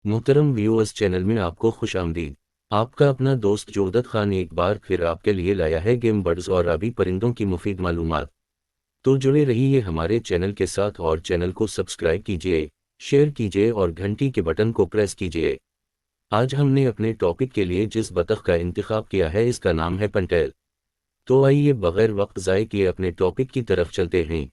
मोहतरम viewers, channel में आपको खुश आमदीद। आपका अपना दोस्त जोदत खान एक बार फिर आपके लिए लाया है गेम बर्ड्स और आबी परिंदों की मुफीद मालूमात। तो जुड़े रहिए हमारे चैनल के साथ और चैनल को सब्सक्राइब कीजिए, शेयर कीजिए और घंटी के बटन को प्रेस कीजिए। आज हमने अपने टॉपिक के लिए जिस बतख का इंतखाब किया है इसका नाम है पंटेल। तो आइए बगैर वक्त ज़ाय किए अपने टॉपिक की तरफ चलते हैं।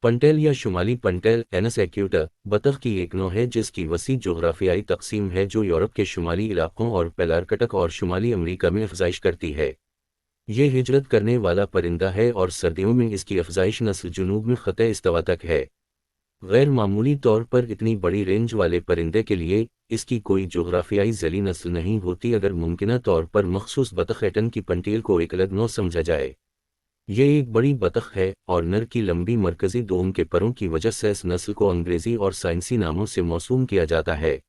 पंटेल या शुमाली पंटेल एनस एक्यूटा बतख की एक नौ है जिसकी वसी जोग्राफियाई तकसीम है, जो यूरोप के शुमाली इलाकों और पैलार्कटक और शुमाली अमेरिका में अफजाइश करती है। ये हिजरत करने वाला परिंदा है और सर्दियों में इसकी अफजाइश नस्ल जुनूब में ख़ते इस्तवा तक है। गैर मामूली तौर पर इतनी बड़ी रेंज वाले परिंदे के लिए इसकी कोई जोग्राफियाई जली नस्ल नहीं होती, अगर मुमकिन तौर पर मखसूस बतख एटन की पंटेल को एक अलग नौ समझा जाए। ये एक बड़ी बतख है और नर की लंबी मरकजी दोम के परों की वजह से इस नस्ल को अंग्रेजी और साइंसी नामों से मौसूम किया जाता है।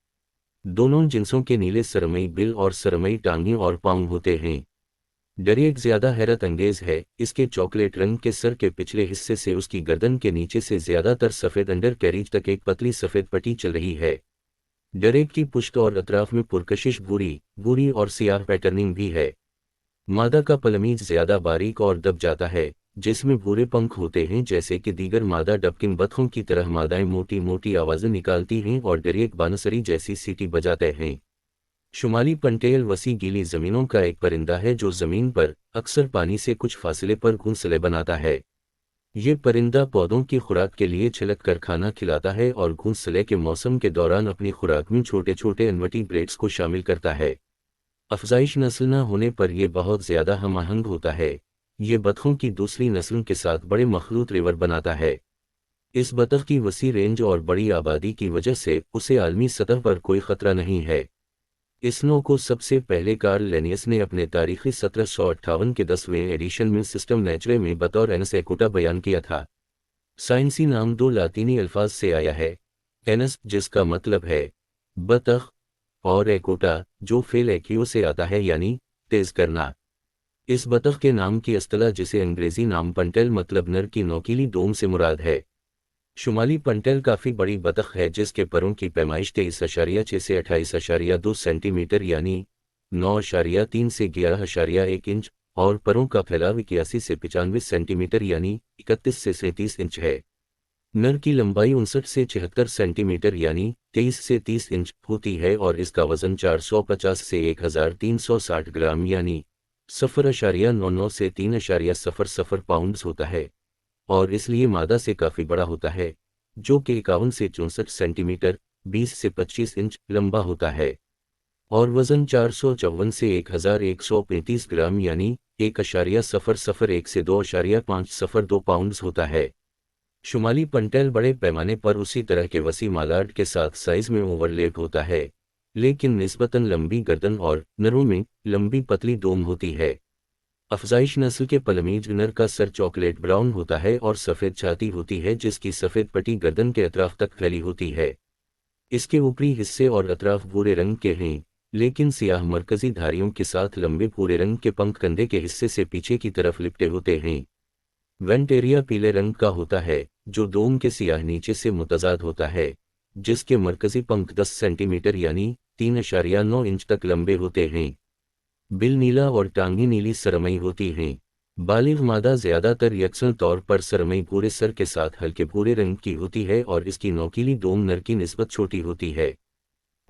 दोनों जिन्सों के नीले सरमई बिल और सरमई टांगें और पाँव होते हैं। डरेक ज्यादा हैरत अंगेज है, इसके चॉकलेट रंग के सर के पिछले हिस्से से उसकी गर्दन के नीचे से ज्यादातर सफ़ेद अंडर कैरिज तक एक पतली सफ़ेद पट्टी चल रही है। डरेक की पुश्त और अतराफ में पुरकशिश भूरी और सियाह पैटर्निंग भी है। मादा का पलमीज ज्यादा बारीक और दब जाता है, जिसमें भूरे पंख होते हैं। जैसे कि दीगर मादा डबकिन बतखों की तरह मादाएं मोटी मोटी आवाज़ें निकालती हैं और डरेक बानसरी जैसी सीटी बजाते हैं। शुमाली पंटेल वसी गीली ज़मीनों का एक परिंदा है जो ज़मीन पर अक्सर पानी से कुछ फासले पर घोंसले बनाता है। ये परिंदा पौधों की खुराक के लिए छिलक कर खाना खिलाता है और घोंसले के मौसम के दौरान अपनी खुराक में छोटे छोटे इन्वर्टिब्रेट्स को शामिल करता है। अफजाइश नस्ल न होने पर यह बहुत ज़्यादा हम-आहंग होता है। ये बतखों की दूसरी नस्लों के साथ बड़े मखलूत रिवर बनाता है। इस बतख की वसी रेंज और बड़ी आबादी की वजह से उसे आलमी सतह पर कोई ख़तरा नहीं है। इस नौ को सबसे पहले कार्ल लेनियस ने अपने तारीखी 1758 के 10वें एडिशन में सिस्टम नेचुरे में बतौर एनस एक्यूटा बयान किया था। साइंसी नाम दो लातीनी अल्फाज से आया है, एनस जिसका मतलब है बतख और एक्यूटा जो फेल एक्यू से आता है यानी तेज करना। इस बतख के नाम की अस्तला जिसे अंग्रेजी नाम पंटेल मतलब नर की नोकीली दोम से मुराद है। शुमाली पंटेल काफ़ी बड़ी बतख है जिसके परों की पैमाइश 23.6 से 28.2 सेंटीमीटर यानी 9.3 से 11.1 इंच और परों का फैलाव 81 से 95 सेंटीमीटर यानी 31 से 37 इंच है। नर की लंबाई 59 से 76 सेंटीमीटर यानी 23 से 30 इंच होती है और इसका वजन 450 से 1360 ग्राम यानी 0.99 से 3.00 पाउंड्स होता है और इसलिए मादा से काफ़ी बड़ा होता है, जो कि 51 से 64 सेंटीमीटर 20 से 25 इंच लंबा होता है और वज़न 454 से 1135 ग्राम यानी 1.001 से 2.502 पाउंड्स होता है। शुमाली पंटेल बड़े पैमाने पर उसी तरह के वसी मालार्ड के साथ साइज में ओवरलैप होता है, लेकिन निस्बतन लंबी गर्दन और नरों में लंबी पतली दोम होती है। अफजाइश नस्ल के पलमीज नर का सर चॉकलेट ब्राउन होता है और सफ़ेद छाती होती है जिसकी सफ़ेद पट्टी गर्दन के अतराफ तक फैली होती है। इसके ऊपरी हिस्से और अतराफ भूरे रंग के हैं, लेकिन सियाह मरकजी धारियों के साथ लंबे भूरे रंग के पंख कंधे के हिस्से से पीछे की तरफ लिपटे होते हैं। वेंटेरिया पीले रंग का होता है जो दोम के सियाह नीचे से मुतजाद होता है, जिसके मरकजी पंख 10 सेंटीमीटर यानी 3.9 इंच तक लंबे होते हैं। बिल नीला और टांगी नीली सरमई होती हैं। बालिग मादा ज़्यादातर यकसन तौर पर सरमई भूरे सर के साथ हल्के भूरे रंग की होती है और इसकी नोकीली दोम नर की निस्बत छोटी होती है।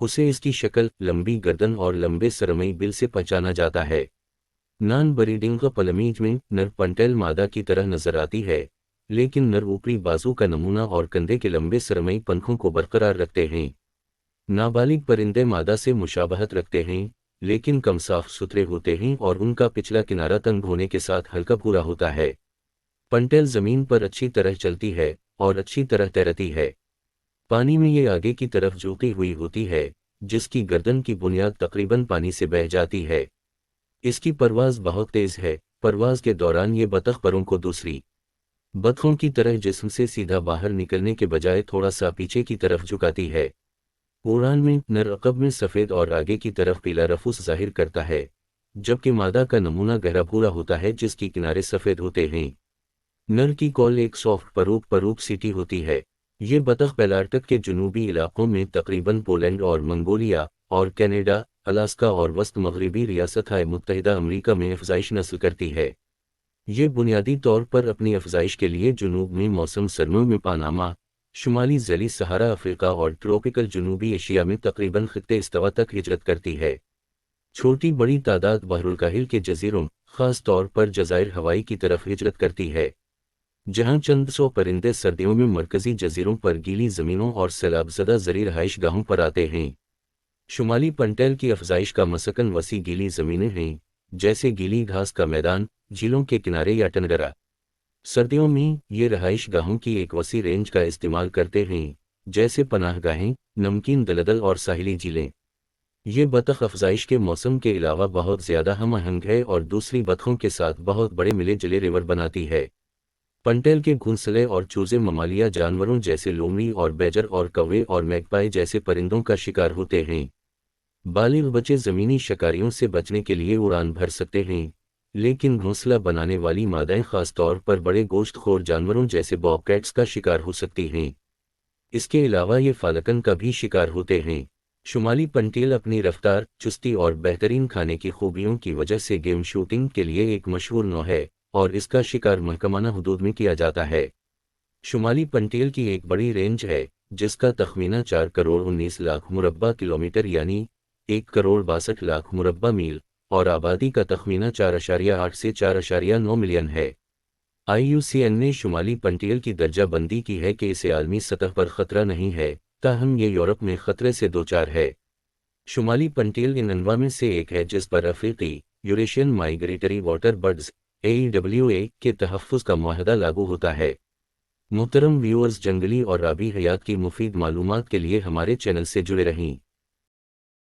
उसे इसकी शक्ल, लंबी गर्दन और लंबे सरमई बिल से पहचाना जाता है। नॉन ब्रीडिंग पलमीज में नर पंटेल मादा की तरह नजर आती है, लेकिन नर ऊपरी बाजू का नमूना और कंधे के लंबे सरमई पंखों को बरकरार रखते हैं। नाबालिग परिंदे मादा से मुशाबहत रखते हैं, लेकिन कम साफ सुथरे होते हैं और उनका पिछला किनारा तंग होने के साथ हल्का भूरा होता है। पंटेल ज़मीन पर अच्छी तरह चलती है और अच्छी तरह तैरती है। पानी में ये आगे की तरफ झुकी हुई होती है, जिसकी गर्दन की बुनियाद तकरीबन पानी से बह जाती है। इसकी परवाज़ बहुत तेज़ है। परवाज़ के दौरान ये बतख परों को दूसरी बतखों की तरह जिस्म से सीधा बाहर निकलने के बजाय थोड़ा सा पीछे की तरफ झुकाती है। उड़ान में नर अक़ब में सफ़ेद और आगे की तरफ पीला रफूस ज़ाहिर करता है, जबकि मादा का नमूना गहरा भूरा होता है जिसकी किनारे सफ़ेद होते हैं। नर की कॉल एक सॉफ्ट परूक सीटी होती है। یہ بطخ بیلارکٹ کے جنوبی علاقوں میں تقریباً پولینڈ اور منگولیا اور کینیڈا، الاسکا اور وسط مغربی ریاستہائے متحدہ امریکہ میں افزائش نسل کرتی ہے۔ یہ بنیادی طور پر اپنی افزائش کے لیے جنوب میں موسم سرما میں پاناما، شمالی ذیلی صحارا افریقہ اور ٹروپیکل جنوبی ایشیا میں تقریباً خطے استوا تک ہجرت کرتی ہے۔ چھوٹی بڑی تعداد بحرالکاہل کے جزیروں، خاص طور پر جزائر ہوائی کی طرف ہجرت کرتی ہے، جہاں چند سو پرندے سردیوں میں مرکزی جزیروں پر گیلی زمینوں اور سیلاب زدہ زرعی رہائش گاہوں پر آتے ہیں۔ شمالی پنٹیل کی افزائش کا مسکن وسیع گیلی زمینیں ہیں، جیسے گیلی گھاس کا میدان، جھیلوں کے کنارے یا ٹنڈرا۔ سردیوں میں یہ رہائش گاہوں کی ایک وسیع رینج کا استعمال کرتے ہیں، جیسے پناہ گاہیں، نمکین دلدل اور ساحلی جھیلیں۔ یہ بطخ افزائش کے موسم کے علاوہ بہت زیادہ ہم آہنگ ہے اور دوسری بطخوں کے ساتھ بہت بڑے ملے جلے ریور بناتی ہے۔ پنٹیل کے گھونسلے اور چوزے ممالیہ جانوروں جیسے لومڑی اور بیجر اور کوے اور میگپائی جیسے پرندوں کا شکار ہوتے ہیں۔ بالغ بچے زمینی شکاریوں سے بچنے کے لیے اڑان بھر سکتے ہیں، لیکن گھونسلہ بنانے والی مادائیں خاص طور پر بڑے گوشت خور جانوروں جیسے باب کیٹس کا شکار ہو سکتی ہیں۔ اس کے علاوہ یہ فالکن کا بھی شکار ہوتے ہیں۔ شمالی پنٹیل اپنی رفتار، چستی اور بہترین کھانے کی خوبیوں کی وجہ سے گیم شوٹنگ کے لیے ایک مشہور نوع ہے، اور اس کا شکار محکمانہ حدود میں کیا جاتا ہے۔ شمالی پنٹیل کی ایک بڑی رینج ہے، جس کا تخمینہ 4,19,00,000 مربع کلومیٹر یعنی 1,62,00,000 مربع میل، اور آبادی کا تخمینہ 4.8 سے 4.9 ملین ہے۔ IUCN نے شمالی پنٹیل کی درجہ بندی کی ہے کہ اسے عالمی سطح پر خطرہ نہیں ہے، تاہم یہ یورپ میں خطرے سے دوچار ہے۔ شمالی پنٹیل ان انواع میں سے ایک ہے جس پر افریقی، یوریشین مائیگریٹری واٹر برڈز (AEWA) کے تحفظ کا معاہدہ لاگو ہوتا ہے۔ محترم ویورز، جنگلی اور آبی حیات کی مفید معلومات کے لیے ہمارے چینل سے جڑے رہیں۔